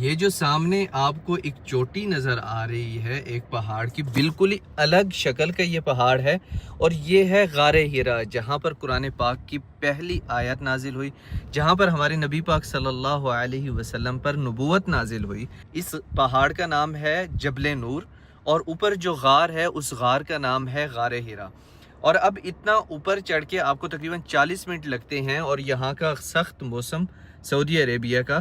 یہ جو سامنے آپ کو ایک چوٹی نظر آ رہی ہے ایک پہاڑ کی، بالکل ہی الگ شکل کا یہ پہاڑ ہے، اور یہ ہے غار ہرا، جہاں پر قرآن پاک کی پہلی آیت نازل ہوئی، جہاں پر ہمارے نبی پاک صلی اللہ علیہ وسلم پر نبوت نازل ہوئی۔ اس پہاڑ کا نام ہے جبل نور، اور اوپر جو غار ہے اس غار کا نام ہے غار ہرا۔ اور اب اتنا اوپر چڑھ کے آپ کو تقریباً 40 منٹ لگتے ہیں، اور یہاں کا سخت موسم سعودی عربیہ کا،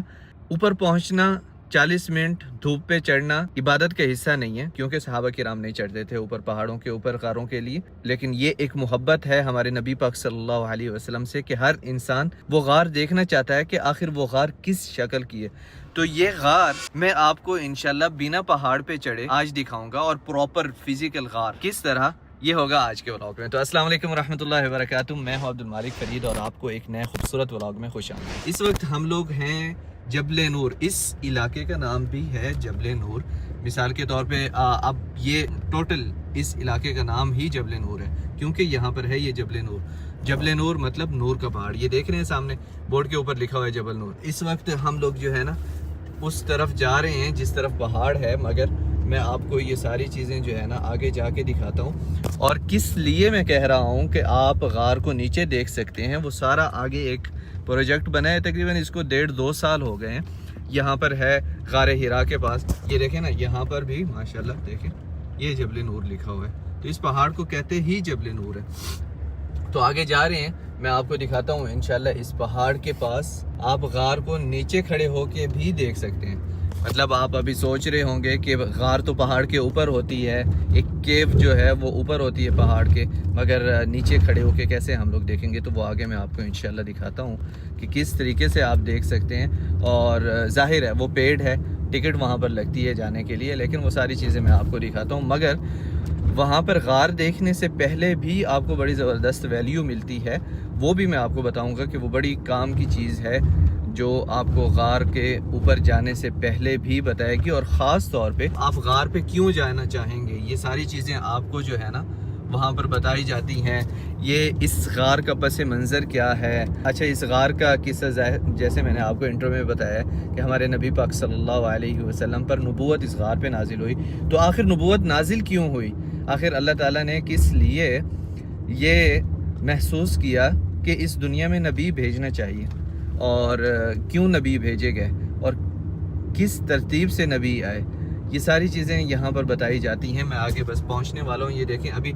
اوپر پہنچنا 40 منٹ دھوپ پہ چڑھنا عبادت کا حصہ نہیں ہے، کیونکہ صحابہ کرام نہیں چڑھتے تھے اوپر پہاڑوں کے اوپر غاروں کے لیے، لیکن یہ ایک محبت ہے ہمارے نبی پاک صلی اللہ علیہ وسلم سے کہ ہر انسان وہ غار دیکھنا چاہتا ہے کہ آخر وہ غار کس شکل کی ہے۔ تو یہ غار میں آپ کو انشاءاللہ بنا پہاڑ پہ چڑھے آج دکھاؤں گا، اور پراپر فزیکل غار کس طرح، یہ ہوگا آج کے ولاگ میں۔ تو السلام علیکم ورحمۃ اللہ وبرکاتہ، میں ہوں عبد المالک فرید اور آپ کو ایک نئے خوبصورت ولاگ میں خوش آمدید۔ اس وقت ہم لوگ ہیں جبل نور، اس علاقے کا نام بھی ہے جبل نور، مثال کے طور پہ اب یہ ٹوٹل اس علاقے کا نام ہی جبل نور ہے، کیونکہ یہاں پر ہے یہ جبل نور۔ جبل نور مطلب نور کا پہاڑ، یہ دیکھ رہے ہیں سامنے بورڈ کے اوپر لکھا ہوا ہے جبل نور۔ اس وقت ہم لوگ جو ہے نا اس طرف جا رہے ہیں جس طرف پہاڑ ہے، مگر میں آپ کو یہ ساری چیزیں جو ہے نا آگے جا کے دکھاتا ہوں، اور کس لیے میں کہہ رہا ہوں کہ آپ غار کو نیچے دیکھ سکتے ہیں۔ وہ سارا آگے ایک پروجیکٹ بنا ہے، تقریباً اس کو 1.5-2 سال ہو گئے ہیں۔ یہاں پر ہے غار ہرا کے پاس، یہ دیکھیں نا، یہاں پر بھی ماشاءاللہ دیکھیں یہ جبل نور لکھا ہوا ہے، تو اس پہاڑ کو کہتے ہی جبل نور ہے۔ تو آگے جا رہے ہیں، میں آپ کو دکھاتا ہوں انشاءاللہ اس پہاڑ کے پاس آپ غار کو نیچے کھڑے ہو کے بھی دیکھ سکتے ہیں۔ مطلب آپ ابھی سوچ رہے ہوں گے کہ غار تو پہاڑ کے اوپر ہوتی ہے، ایک کیو جو ہے وہ اوپر ہوتی ہے پہاڑ کے، مگر نیچے کھڑے ہو کے کیسے ہم لوگ دیکھیں گے، تو وہ آگے میں آپ کو انشاءاللہ دکھاتا ہوں کہ کس طریقے سے آپ دیکھ سکتے ہیں۔ اور ظاہر ہے وہ پیڈ ہے، ٹکٹ وہاں پر لگتی ہے جانے کے لیے، لیکن وہ ساری چیزیں میں آپ کو دکھاتا ہوں۔ مگر وہاں پر غار دیکھنے سے پہلے بھی آپ کو بڑی زبردست ویلیو ملتی ہے، وہ بھی میں آپ کو بتاؤں گا کہ وہ بڑی کام کی چیز ہے جو آپ کو غار کے اوپر جانے سے پہلے بھی بتائے گی، اور خاص طور پہ آپ غار پہ کیوں جانا چاہیں گے، یہ ساری چیزیں آپ کو جو ہے نا وہاں پر بتائی جاتی ہیں۔ یہ اس غار کا پس منظر کیا ہے۔ اچھا، اس غار کا قصہ جیسے میں نے آپ کو انٹرو میں بتایا کہ ہمارے نبی پاک صلی اللہ علیہ وسلم پر نبوت اس غار پہ نازل ہوئی، تو آخر نبوت نازل کیوں ہوئی؟ آخر اللہ تعالیٰ نے کس لیے یہ محسوس کیا کہ اس دنیا میں نبی بھیجنا چاہیے، اور کیوں نبی بھیجے گئے، اور کس ترتیب سے نبی آئے، یہ ساری چیزیں یہاں پر بتائی جاتی ہیں۔ میں آگے بس پہنچنے والا ہوں۔ یہ دیکھیں ابھی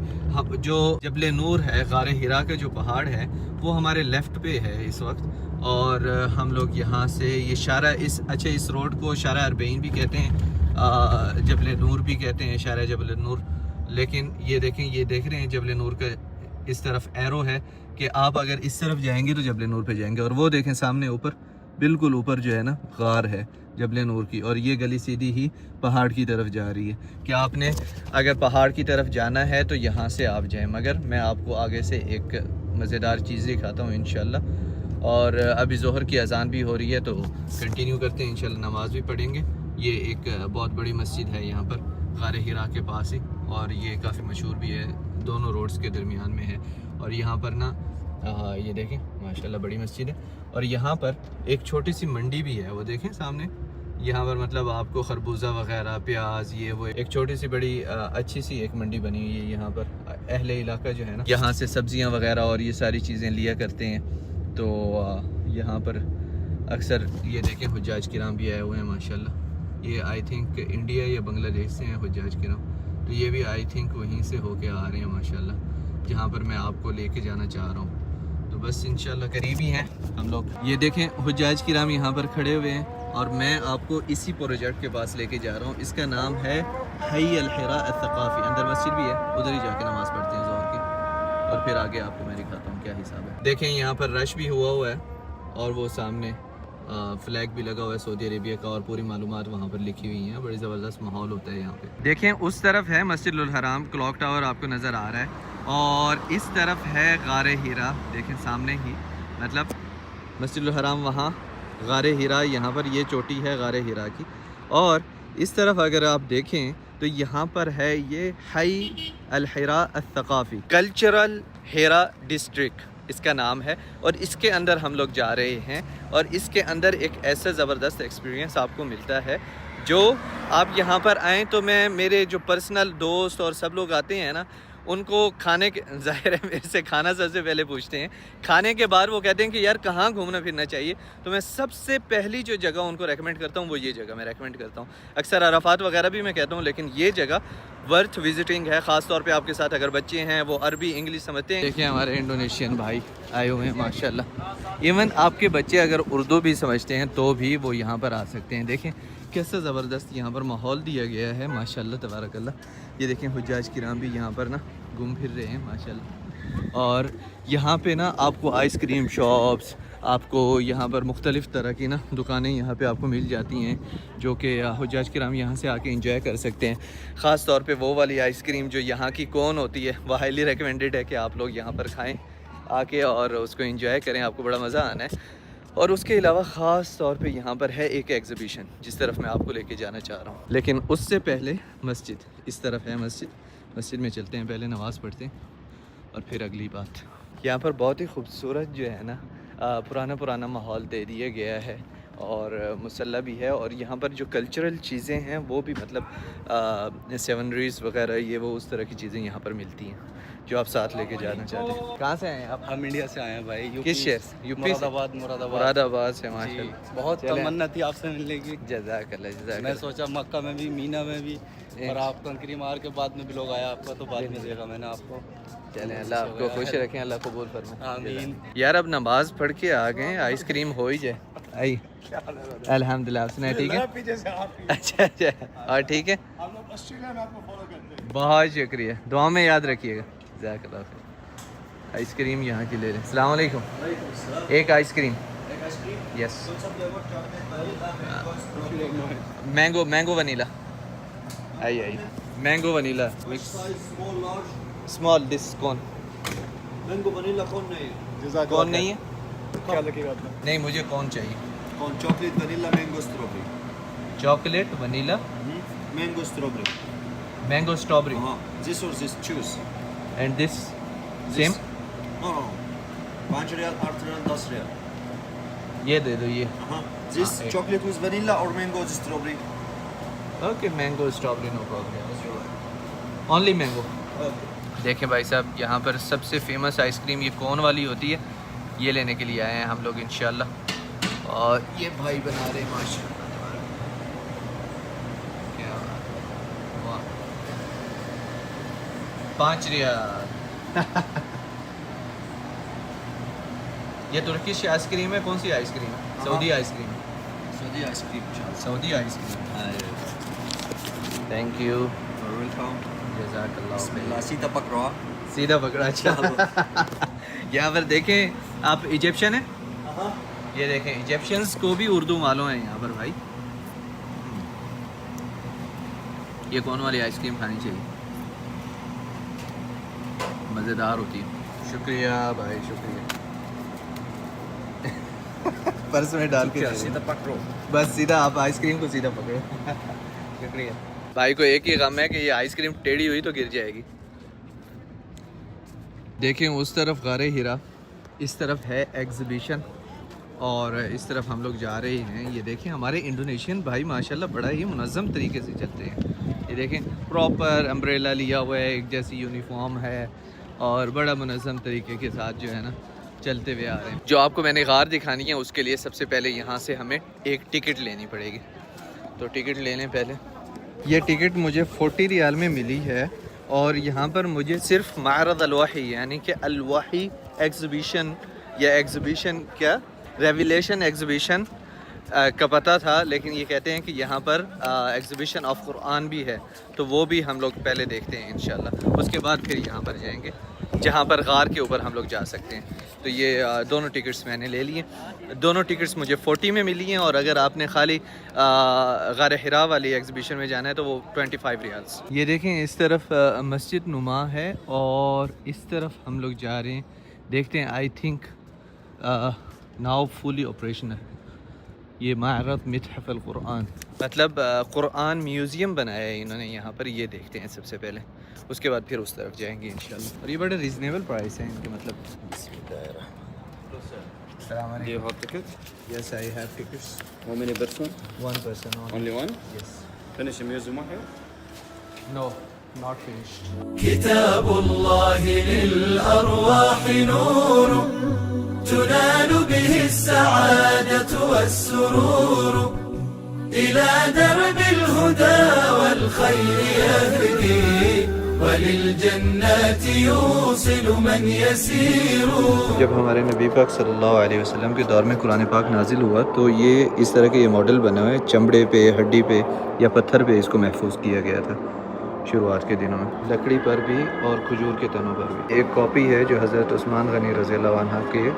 جو جبل نور ہے، غار ہرا کا جو پہاڑ ہے، وہ ہمارے لیفٹ پہ ہے اس وقت، اور ہم لوگ یہاں سے یہ شارع اس روڈ کو شارع اربعین بھی کہتے ہیں، جبل نور بھی کہتے ہیں، شارع جبل نور۔ لیکن یہ دیکھیں، یہ دیکھ رہے ہیں جبل نور کا اس طرف ایرو ہے کہ آپ اگر اس طرف جائیں گے تو جبل نور پہ جائیں گے، اور وہ دیکھیں سامنے اوپر، بالکل اوپر جو ہے نا غار ہے جبل نور کی، اور یہ گلی سیدھی ہی پہاڑ کی طرف جا رہی ہے کہ آپ نے اگر پہاڑ کی طرف جانا ہے تو یہاں سے آپ جائیں۔ مگر میں آپ کو آگے سے ایک مزیدار چیز دکھاتا ہوں انشاءاللہ، اور ابھی ظہر کی اذان بھی ہو رہی ہے، تو کنٹینیو کرتے ہیں انشاءاللہ، نماز بھی پڑھیں گے۔ یہ ایک بہت بڑی مسجد ہے یہاں پر غار ہرا کے پاس ہی، اور یہ کافی مشہور بھی ہے، دونوں روڈز کے درمیان میں ہے۔ اور یہاں پر نا یہ دیکھیں ماشاءاللہ بڑی مسجد ہے، اور یہاں پر ایک چھوٹی سی منڈی بھی ہے، وہ دیکھیں سامنے، یہاں پر مطلب آپ کو خربوزہ وغیرہ، پیاز، یہ وہ ایک چھوٹی سی بڑی اچھی سی ایک منڈی بنی ہوئی ہے یہاں پر۔ اہل علاقہ جو ہے نا یہاں سے سبزیاں وغیرہ اور یہ ساری چیزیں لیا کرتے ہیں، تو یہاں پر اکثر یہ دیکھیں حجاج کرام بھی آئے ہوئے ہیں ماشاءاللہ۔ یہ آئی تھنک انڈیا یا بنگلہ دیش سے ہیں حجاج کرام، تو یہ بھی آئی تھنک وہیں سے ہو کے آ رہے ہیں ماشاءاللہ، جہاں پر میں آپ کو لے کے جانا چاہ رہا ہوں۔ تو بس انشاءاللہ قریب ہی ہیں ہم لوگ۔ یہ دیکھیں حجاج کرام یہاں پر کھڑے ہوئے ہیں، اور میں آپ کو اسی پروجیکٹ کے پاس لے کے جا رہا ہوں۔ اس کا نام ہے حی الحراء الثقافی، اندر مسجد بھی ہے، ادھر ہی جا کے نماز پڑھتے ہیں ظہر کی، اور پھر آگے آپ کو میں دکھاتا ہوں کیا حساب ہے۔ دیکھیں یہاں پر رش بھی ہوا ہے، اور وہ سامنے فلیگ بھی لگا ہوا ہے سعودی عربیہ کا، اور پوری معلومات وہاں پر لکھی ہوئی ہیں۔ بڑی زبردست ماحول ہوتا ہے یہاں پہ۔ دیکھیں اس طرف ہے مسجد الحرام، کلاک ٹاور آپ کو نظر آ رہا ہے، اور اس طرف ہے غار ہرا، دیکھیں سامنے ہی، مطلب مسجد الحرام وہاں، غار ہرا یہاں پر، یہ چوٹی ہے غار ہرا کی۔ اور اس طرف اگر آپ دیکھیں تو یہاں پر ہے یہ حی الحراء الثقافی، کلچرل ہرا ڈسٹرکٹ، اس کا نام ہے، اور اس کے اندر ہم لوگ جا رہے ہیں، اور اس کے اندر ایک ایسا زبردست ایکسپیرینس آپ کو ملتا ہے جو آپ یہاں پر آئیں تو میرے جو پرسنل دوست اور سب لوگ آتے ہیں نا، ان کو کھانے کے ظاہر ہے میرے سے کھانا سب سے پہلے پوچھتے ہیں، کھانے کے بعد وہ کہتے ہیں کہ یار کہاں گھومنا پھرنا چاہیے، تو میں سب سے پہلی جو جگہ ان کو ریکمینڈ کرتا ہوں وہ یہ جگہ میں ریکمینڈ کرتا ہوں. اکثر عرفات وغیرہ بھی میں کہتا ہوں، لیکن یہ جگہ ورتھ وزٹنگ ہے، خاص طور پہ آپ کے ساتھ اگر بچے ہیں وہ عربی انگلش سمجھتے ہیں. دیکھیں ہمارے انڈونیشین بھائی آئے ہوئے ہیں ماشاءاللہ. ایون آپ کے بچے اگر اردو بھی سمجھتے ہیں تو بھی وہ یہاں پر آ سکتے ہیں. دیکھیں کیسا زبردست یہاں پر ماحول دیا گیا ہے ماشاءاللہ تبارک اللہ. یہ دیکھیں حجاج کرام بھی یہاں پر نا گھوم پھر رہے ہیں ماشاءاللہ. اور یہاں پہ نا آپ کو آئس کریم شاپس، آپ کو یہاں پر مختلف طرح کی نا دکانیں یہاں پہ آپ کو مل جاتی ہیں جو کہ حجاج کرام یہاں سے آ کے انجوائے کر سکتے ہیں. خاص طور پہ وہ والی آئس کریم جو یہاں کی کون ہوتی ہے وہ ہائیلی ریکمینڈیڈ ہے کہ آپ لوگ یہاں پر کھائیں آ کے اور اس کو انجوائے کریں، آپ کو بڑا مزہ آنا ہے. اور اس کے علاوہ خاص طور پہ یہاں پر ہے ایک ایگزیبیشن جس طرف میں آپ کو لے کے جانا چاہ رہا ہوں. لیکن اس سے پہلے مسجد اس طرف ہے، مسجد میں چلتے ہیں، پہلے نماز پڑھتے ہیں اور پھر اگلی بات. یہاں پر بہت ہی خوبصورت جو ہے نا پرانا ماحول دے دیا گیا ہے اور مسلح بھی ہے. اور یہاں پر جو کلچرل چیزیں ہیں وہ بھی مطلب سیونریز وغیرہ یہ وہ اس طرح کی چیزیں یہاں پر ملتی ہیں جو آپ ساتھ لے کے جانا چاہتے ہیں. کہاں سے آئے ہیں آپ؟ ہم انڈیا سے آئے ہیں بھائی. کس شہر سے؟ یو پی سے؟ مراد آباد سے. ماشاء اللہ بہت تمنا تھی آپ سے ملنے کی. جزاک اللہ جزاک اللہ. میں سوچا مکہ میں بھی مینا میں بھی، اور آپ کنکری مار کے بعد میں بھی لوگ آیا آپ کا، تو بعد میں دیکھا میں نے آپ کو. چلیں اللہ آپ کو خوش رکھیں، اللہ قبول فرمائے. آمین. یار اب نماز پڑھ کے آ گئے، آئس کریم ہو ہی جائے. آئی الحمدللہ. آپ سنا ٹھیک ہے؟ اچھا اور ٹھیک ہے، بہت شکریہ، دعا میں یاد رکھیے گا. جزاک اللہ خیر. آئس کریم یہاں کی لے لیں. السلام علیکم. ایک ice cream. Yes. Mango vanilla. I mango vanilla small. دس کون مینگو ونیلا کون نہیں؟ کون نہیں ہے؟ کیا لگے گا؟ نہیں مجھے کون چاہیے. کون؟ Chocolate vanilla mango strawberry. Chocolate vanilla mango strawberry. Mango strawberry. ہاں دس اور دس چوز. And this same. ہاں 5 ریال 8 ریال 10 ریال. یہ دے دو یہ. ہاں دس چاکلیٹ وز ونیلا اور mango strawberry. Okay mango strawberry no problem, only mango. دیکھیں بھائی صاحب یہاں پر سب سے فیمس آئس کریم یہ کون والی ہوتی ہے، یہ لینے کے لیے آئے ہیں ہم لوگ انشاءاللہ. اور یہ بھائی بنا رہے ہیں ماشاءاللہ. کیا 5 ریال. یہ ترکش آئس کریم ہے. کون سی آئس کریم ہے؟ Saudi ice cream. Saudi ice cream. Saudi ice cream. Thank you. Welcome. جزاک بسم اللہ. اللہ. سیدھا پکڑو. سیدھا پکڑا. اچھا یہاں پر دیکھیں آپ ایجپشن ہیں، یہ دیکھیں ایجپشنز کو بھی اردو معلوم ہے یہاں پر بھائی. یہ کون والی آئس کریم کھانی چاہیے، مزیدار ہوتی ہے. شکریہ بھائی شکریہ. پرس میں ڈال کے سیدھا پکڑو. بس سیدھا آپ آئس کریم کو سیدھا پکڑو. شکریہ. بھائی کو ایک ہی غم ہے کہ یہ آئس کریم ٹیڑھی ہوئی تو گر جائے گی. دیکھیں اس طرف غار ہرا، اس طرف ہے ایگزیبیشن، اور اس طرف ہم لوگ جا رہے ہیں. یہ دیکھیں ہمارے انڈونیشین بھائی ماشاءاللہ بڑا ہی منظم طریقے سے چلتے ہیں. یہ دیکھیں پراپر امبریلا لیا ہوا ہے، ایک جیسی یونیفارم ہے اور بڑا منظم طریقے کے ساتھ جو ہے نا چلتے ہوئے آ رہے ہیں. جو آپ کو میں نے غار دکھانی ہے اس کے لیے سب سے پہلے یہاں سے ہمیں ایک ٹکٹ لینی پڑے گی. تو ٹکٹ لے لیں پہلے. یہ ٹکٹ مجھے 40 ریال میں ملی ہے، اور یہاں پر مجھے صرف معرض الوحی یعنی کہ الوحی ایگزیبیشن یا ایگزیبیشن کیا ریویلیشن ایگزیبیشن کا پتہ تھا، لیکن یہ کہتے ہیں کہ یہاں پر ایگزیبیشن آف قرآن بھی ہے، تو وہ بھی ہم لوگ پہلے دیکھتے ہیں انشاءاللہ. اس کے بعد پھر یہاں پر جائیں گے جہاں پر غار کے اوپر ہم لوگ جا سکتے ہیں. تو یہ دونوں ٹکٹس میں نے لے لیے. دونوں ٹکٹس مجھے 40 میں ملی ہیں، اور اگر آپ نے خالی غار حرا والی ایگزیبیشن میں جانا ہے تو وہ 25 ریالز. یہ دیکھیں اس طرف مسجد نما ہے اور اس طرف ہم لوگ جا رہے ہیں. دیکھتے ہیں I think now fully operational. یہ معرض متحف القرآن، مطلب قرآن میوزیم بنایا ہے انہوں نے یہاں پر. یہ دیکھتے ہیں سب سے پہلے، اس کے بعد پھر اس طرف جائیں گے انشاءاللہ. اور یہ بڑے ریزنیبل پرائس ہیں ان کے، مطلب Assalamu Do you have tickets? Yes, I have tickets. How many person? One person only. Only one? Yes. Finish the museum here? No, not finished. كتاب الله للأرواح نور تنال به السعادة والسرور إلى درب الهدى والخير يهدي وللجنات يوصل من يسير. جب ہمارے نبی پاک صلی اللہ علیہ وسلم کے دور میں قرآن پاک نازل ہوا تو یہ اس طرح کے یہ ماڈل بنے ہوئے چمڑے پہ، ہڈی پہ یا پتھر پہ اس کو محفوظ کیا گیا تھا شروعات کے دنوں میں، لکڑی پر بھی اور کھجور کے تنوں پر بھی. ایک کاپی ہے جو حضرت عثمان غنی رضی اللہ عنہ کے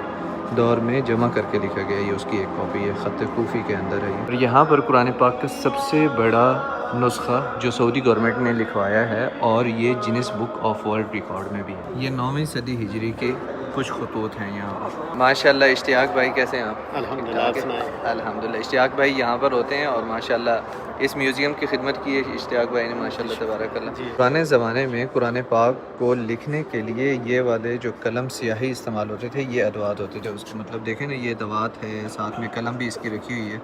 دور میں جمع کر کے لکھا گیا، یہ اس کی ایک کاپی ہے، خط کوفی کے اندر ہے. اور یہاں پر قرآن پاک کا سب سے بڑا نسخہ جو سعودی گورنمنٹ نے لکھوایا ہے اور یہ Guinness book of world record میں بھی ہے. یہ 9ویں صدی ہجری کے کچھ خطوط ہیں یہاں پر. ماشاءاللہ اشتیاق بھائی کیسے ہیں آپ؟ الحمدللہ. اشتیاق بھائی یہاں پر ہوتے ہیں اور ماشاءاللہ اس میوزیم کی خدمت کی ہے اشتیاق بھائی نے، ماشاءاللہ تبارک اللہ. پرانے زمانے میں قرآن پاک کو لکھنے کے لیے یہ والے جو قلم سیاہی استعمال ہوتے تھے، یہ ادوات ہوتے تھے. اس کا مطلب دیکھیں نا، یہ ادوات ہے، ساتھ میں قلم بھی اس کی رکھی ہوئی ہے،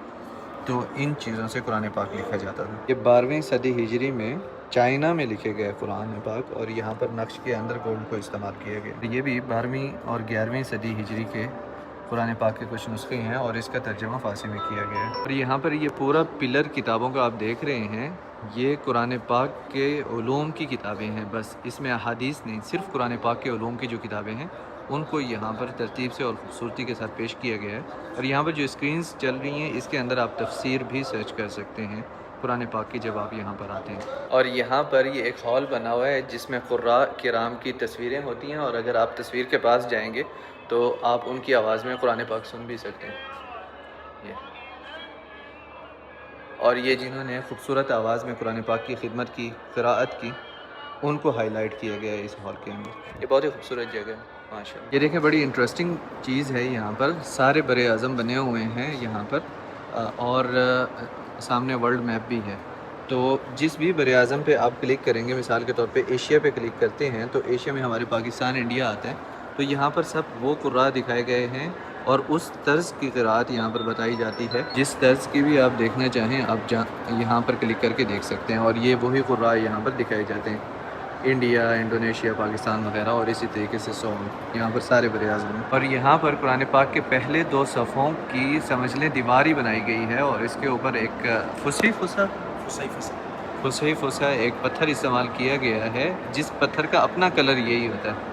تو ان چیزوں سے قرآن پاک لکھا جاتا تھا. یہ 12ویں صدی ہجری میں چائنا میں لکھے گئے قرآن پاک، اور یہاں پر نقش کے اندر گولڈ کو استعمال کیا گیا. یہ بھی 12ویں اور 11ویں صدی ہجری کے قرآن پاک کے کچھ نسخے ہیں اور اس کا ترجمہ فارسی میں کیا گیا ہے. اور یہاں پر یہ پورا پلر کتابوں کا آپ دیکھ رہے ہیں، یہ قرآن پاک کے علوم کی کتابیں ہیں. بس اس میں احادیث نہیں، صرف قرآن پاک کے علوم کی جو کتابیں ہیں ان کو یہاں پر ترتیب سے اور خوبصورتی کے ساتھ پیش کیا گیا ہے. اور یہاں پر جو اسکرینز چل رہی ہیں اس کے اندر آپ تفسیر بھی سرچ کر سکتے ہیں قرآن پاک کی جب آپ یہاں پر آتے ہیں. اور یہاں پر یہ ایک ہال بنا ہوا ہے جس میں قراء کرام کی تصویریں ہوتی ہیں، اور اگر آپ تصویر کے پاس جائیں گے تو آپ ان کی آواز میں قرآن پاک سن بھی سکتے ہیں. اور یہ جنہوں نے خوبصورت آواز میں قرآن پاک کی خدمت کی، قراءت کی، ان کو ہائی لائٹ کیا گیا ہے اس ہال کے اندر. یہ بہت ہی خوبصورت جگہ ہے ماشاءاللہ. یہ دیکھیں بڑی انٹرسٹنگ چیز ہے، یہاں پر سارے بر اعظم بنے ہوئے ہیں یہاں پر، اور سامنے ورلڈ میپ بھی ہے. تو جس بھی بر اعظم پہ آپ کلک کریں گے، مثال کے طور پہ ایشیا پہ کلک کرتے ہیں تو ایشیا میں ہمارے پاکستان، انڈیا آتا ہے. تو یہاں پر سب وہ قراء دکھائے گئے ہیں اور اس طرز کی قراءت یہاں پر بتائی جاتی ہے. جس طرز کی بھی آپ دیکھنا چاہیں آپ یہاں پر کلک کر کے دیکھ سکتے ہیں. اور یہ وہی قراء یہاں پر دکھائے جاتے ہیں، انڈیا، انڈونیشیا، پاکستان وغیرہ، اور اسی طریقے سے یہاں پر سارے بر اعظم ہیں. اور یہاں پر قرآن پاک کے پہلے 2 صفحوں کی سمجھ لیں دیواری بنائی گئی ہے، اور اس کے اوپر ایک فسا ایک پتھر استعمال کیا گیا ہے جس پتھر کا اپنا کلر یہی ہوتا ہے.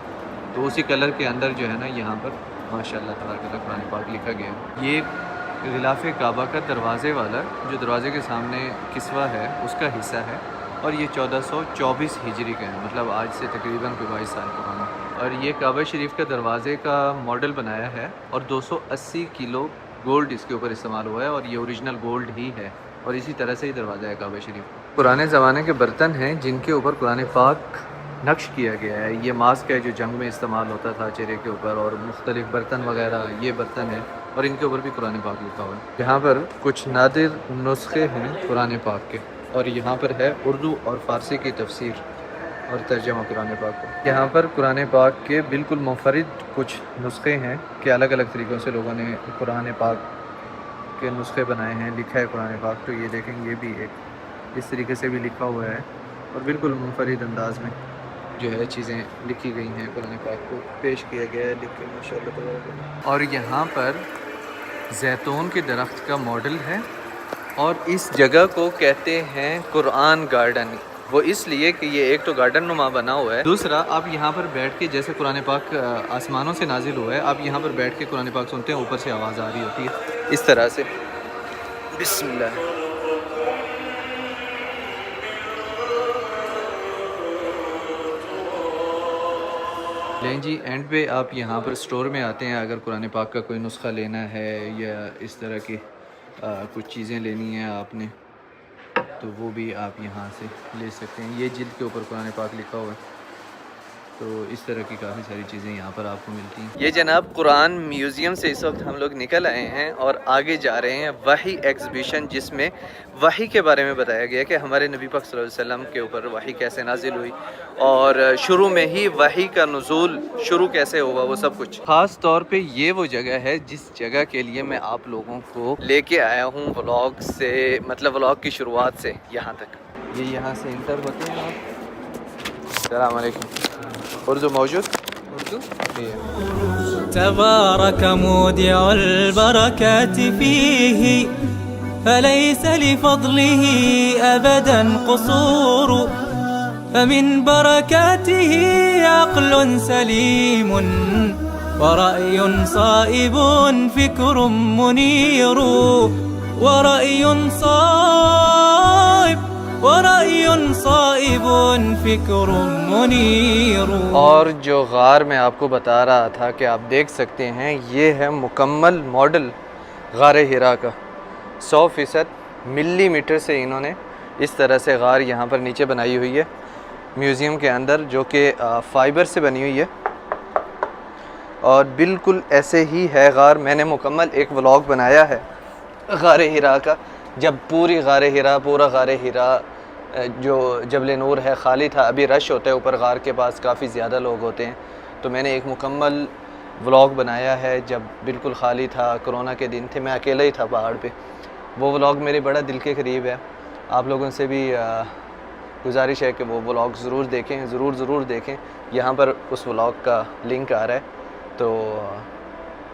تو اسی کلر کے اندر جو ہے نا یہاں پر ماشاءاللہ تبارک اللہ قرآن پاک لکھا گیا ہے. یہ غلاف کعبہ کا دروازے والا جو دروازے کے سامنے کسوہ ہے اس کا حصہ ہے، اور یہ 1424 ہجری کا ہے، مطلب آج سے تقریباً 22 سال پرانا. اور یہ کعبہ شریف کا دروازے کا ماڈل بنایا ہے، اور 280 کلو گولڈ اس کے اوپر استعمال ہوا ہے، اور یہ اوریجنل گولڈ ہی ہے. اور اسی طرح سے ہی دروازہ ہے کعبہ شریف. پرانے زمانے کے برتن ہیں جن کے اوپر قرآن پاک نقش کیا گیا ہے. یہ ماسک ہے جو جنگ میں استعمال ہوتا تھا چہرے کے اوپر، اور مختلف برتن وغیرہ یہ برتن ہیں، اور ان کے اوپر بھی قرآن پاک لکھا ہوا ہے. یہاں پر کچھ نادر نسخے ہیں قرآن پاک کے، اور یہاں پر ہے اردو اور فارسی کی تفسیر اور ترجمہ قرآن پاک کو. یہاں پر قرآن پاک کے بالکل منفرد کچھ نسخے ہیں کہ الگ الگ طریقوں سے لوگوں نے قرآن پاک کے نسخے بنائے ہیں، لکھا ہے قرآن پاک. تو یہ دیکھیں یہ بھی ایک اس طریقے سے بھی لکھا ہوا ہے، اور بالکل منفرد انداز میں جو ہے چیزیں لکھی گئی ہیں، قرآن پاک کو پیش کیا گیا ہے لکھ کے ماشاءاللہ. اور یہاں پر زیتون کے درخت کا ماڈل ہے، اور اس جگہ کو کہتے ہیں قرآن گارڈن. وہ اس لیے کہ یہ ایک تو گارڈن نما بنا ہوا ہے، دوسرا آپ یہاں پر بیٹھ کے جیسے قرآن پاک آسمانوں سے نازل ہوا ہے، آپ یہاں پر بیٹھ کے قرآن پاک سنتے ہیں، اوپر سے آواز آ رہی ہوتی ہے اس طرح سے. بسم اللہ. لیں جی اینڈ پہ آپ یہاں پر سٹور میں آتے ہیں، اگر قرآن پاک کا کوئی نسخہ لینا ہے یا اس طرح کی کچھ چیزیں لینی ہیں آپ نے، تو وہ بھی آپ یہاں سے لے سکتے ہیں. یہ جلد کے اوپر قرآن پاک لکھا ہوا ہے. تو اس طرح کی کافی ساری چیزیں یہاں پر آپ کو ملتی ہیں. یہ جناب قرآن میوزیم سے اس وقت ہم لوگ نکل آئے ہیں اور آگے جا رہے ہیں وحی ایگزیبیشن، جس میں وحی کے بارے میں بتایا گیا کہ ہمارے نبی پاک صلی اللہ علیہ وسلم کے اوپر وحی کیسے نازل ہوئی اور شروع میں ہی وحی کا نزول شروع کیسے ہوا، وہ سب کچھ. خاص طور پہ یہ وہ جگہ ہے جس جگہ کے لیے میں آپ لوگوں کو لے کے آیا ہوں ولاگ سے، مطلب ولاگ کی شروعات سے یہاں تک. یہ یہاں سے انٹر ہوتے ہیں آپ. السلام علیکم. اردو موجود؟ اردو تبارك مودع البركات فيه فليس لفضله أبدا قصور فمن بركاته عقل سليم ورأي صائب فكر منير ورأي صائب فكر منير. اور جو غار میں آپ کو بتا رہا تھا کہ آپ دیکھ سکتے ہیں، یہ ہے مکمل ماڈل غار ہرا کا. 100% ملی میٹر سے انہوں نے اس طرح سے غار یہاں پر نیچے بنائی ہوئی ہے میوزیم کے اندر، جو کہ فائبر سے بنی ہوئی ہے اور بالکل ایسے ہی ہے غار. میں نے مکمل ایک ولاگ بنایا ہے غار ہرا کا، جب پورا غار ہرا جو جبل نور ہے خالی تھا. ابھی رش ہوتا ہے اوپر غار کے پاس، کافی زیادہ لوگ ہوتے ہیں. تو میں نے ایک مکمل ولاگ بنایا ہے جب بالکل خالی تھا، کرونا کے دن تھے، میں اکیلا ہی تھا پہاڑ پہ. وہ ولاگ میرے بڑا دل کے قریب ہے. آپ لوگوں سے بھی گزارش ہے کہ وہ ولاگ ضرور دیکھیں، ضرور دیکھیں. یہاں پر اس ولاگ کا لنک آ رہا ہے، تو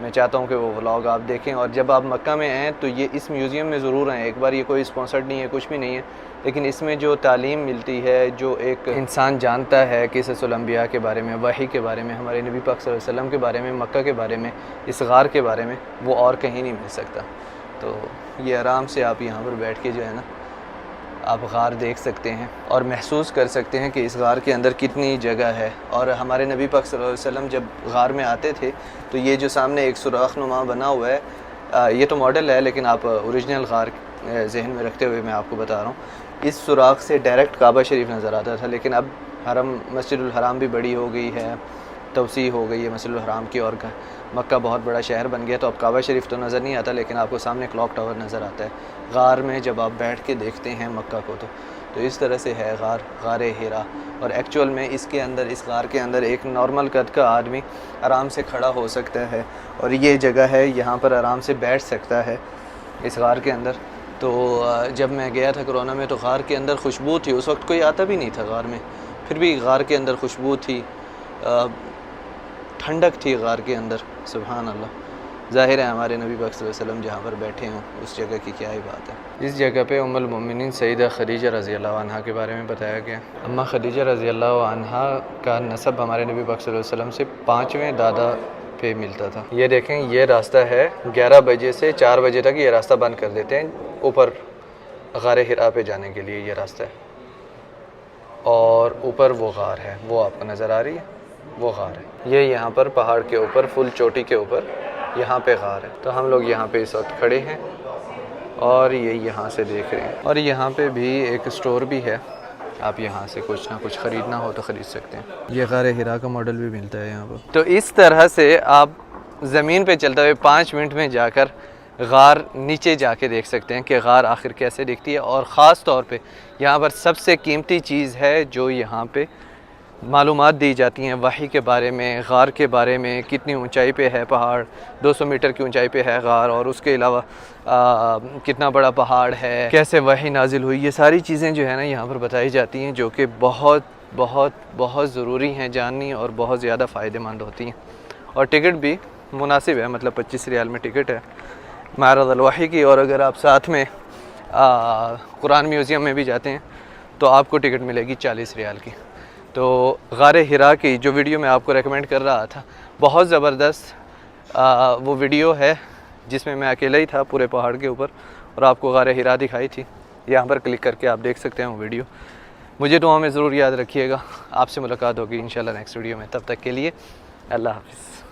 میں چاہتا ہوں کہ وہ ولاگ آپ دیکھیں. اور جب آپ مکہ میں آئیں تو یہ اس میوزیم میں ضرور آئیں ایک بار. یہ کوئی اسپانسرڈ نہیں ہے، کچھ بھی نہیں ہے، لیکن اس میں جو تعلیم ملتی ہے، جو ایک انسان جانتا ہے قصص الانبیاء کے بارے میں، وحی کے بارے میں، ہمارے نبی پاک صلی اللہ علیہ وسلم کے بارے میں، مکہ کے بارے میں، اس غار کے بارے میں، وہ اور کہیں نہیں مل سکتا. تو یہ آرام سے آپ یہاں پر بیٹھ کے جو ہے نا آپ غار دیکھ سکتے ہیں اور محسوس کر سکتے ہیں کہ اس غار کے اندر کتنی جگہ ہے. اور ہمارے نبی پاک صلی اللہ علیہ وسلم جب غار میں آتے تھے تو یہ جو سامنے ایک سوراخ نما بنا ہوا ہے، یہ تو ماڈل ہے، لیکن آپ اوریجنل غار ذہن میں رکھتے ہوئے میں آپ کو بتا رہا ہوں. اس سوراخ سے ڈائریکٹ کعبہ شریف نظر آتا تھا، لیکن اب مسجد الحرام بھی بڑی ہو گئی ہے، توسیع ہو گئی ہے مسجد الحرام کی، اور مکہ بہت بڑا شہر بن گیا. تو اب کعبہ شریف تو نظر نہیں آتا، لیکن آپ کو سامنے کلاک ٹاور نظر آتا ہے غار میں جب آپ بیٹھ کے دیکھتے ہیں مکہ کو. تو اس طرح سے ہے غار ہرا. اور ایکچول میں اس غار کے اندر ایک نارمل قد کا آدمی آرام سے کھڑا ہو سکتا ہے، اور یہ جگہ ہے یہاں پر آرام سے بیٹھ سکتا ہے اس غار کے اندر. تو جب میں گیا تھا کرونا میں تو غار کے اندر خوشبو تھی. اس وقت کوئی آتا بھی نہیں تھا غار میں، پھر بھی غار کے اندر خوشبو تھی، ٹھنڈک تھی غار کے اندر. سبحان اللہ. ظاہر ہے ہمارے نبی پاک صلی اللہ علیہ وسلم جہاں پر بیٹھے ہوں اس جگہ کی کیا ہی بات ہے. اس جگہ پہ ام المؤمنین سیدہ خدیجہ رضی اللہ عنہا کے بارے میں بتایا گیا. اماں خدیجہ رضی اللہ عنہا کا نسب ہمارے نبی پاک صلی اللہ علیہ وسلم سے 5ویں دادا پہ ملتا تھا. یہ دیکھیں، یہ راستہ ہے 11 بجے سے 4 بجے تک یہ راستہ بند کر دیتے ہیں اوپر غار ہرا پہ جانے کے لیے. یہ راستہ ہے اور اوپر وہ غار ہے، وہ آپ کو نظر آ رہی ہے، وہ غار ہے. یہ یہاں پر پہاڑ کے اوپر، فل چوٹی کے اوپر یہاں پہ غار ہے. تو ہم لوگ یہاں پہ اس وقت کھڑے ہیں اور یہ یہاں سے دیکھ رہے ہیں. اور یہاں پہ بھی ایک سٹور بھی ہے، آپ یہاں سے کچھ نہ کچھ خریدنا ہو تو خرید سکتے ہیں. یہ غار ہرا کا ماڈل بھی ملتا ہے یہاں پر. تو اس طرح سے آپ زمین پہ چلتے ہوئے 5 منٹ میں جا کر غار نیچے جا کے دیکھ سکتے ہیں کہ غار آخر کیسے دکھتی ہے. اور خاص طور پہ یہاں پر سب سے قیمتی چیز ہے جو یہاں پہ معلومات دی جاتی ہیں وحی کے بارے میں، غار کے بارے میں، کتنی اونچائی پہ ہے پہاڑ، 200 میٹر کی اونچائی پہ ہے غار، اور اس کے علاوہ کتنا بڑا پہاڑ ہے، کیسے وحی نازل ہوئی. یہ ساری چیزیں جو ہے نا یہاں پر بتائی جاتی ہیں، جو کہ بہت بہت بہت ضروری ہیں جاننی اور بہت زیادہ فائدہ مند ہوتی ہیں. اور ٹکٹ بھی مناسب ہے، مطلب 25 ریال میں ٹکٹ ہے معرض الوحی کی. اور اگر آپ ساتھ میں قرآن میوزیم میں بھی جاتے ہیں تو آپ کو ٹکٹ ملے گی 40 ریال کی. تو غار ہرا کی جو ویڈیو میں آپ کو ریکمینڈ کر رہا تھا، بہت زبردست وہ ویڈیو ہے جس میں میں اکیلا ہی تھا پورے پہاڑ کے اوپر اور آپ کو غار ہرا دکھائی تھی. یہاں پر کلک کر کے آپ دیکھ سکتے ہیں وہ ویڈیو. مجھے دعا میں ضرور یاد رکھیے گا. آپ سے ملاقات ہوگی انشاءاللہ نیکسٹ ویڈیو میں. تب تک کے لیے اللہ حافظ.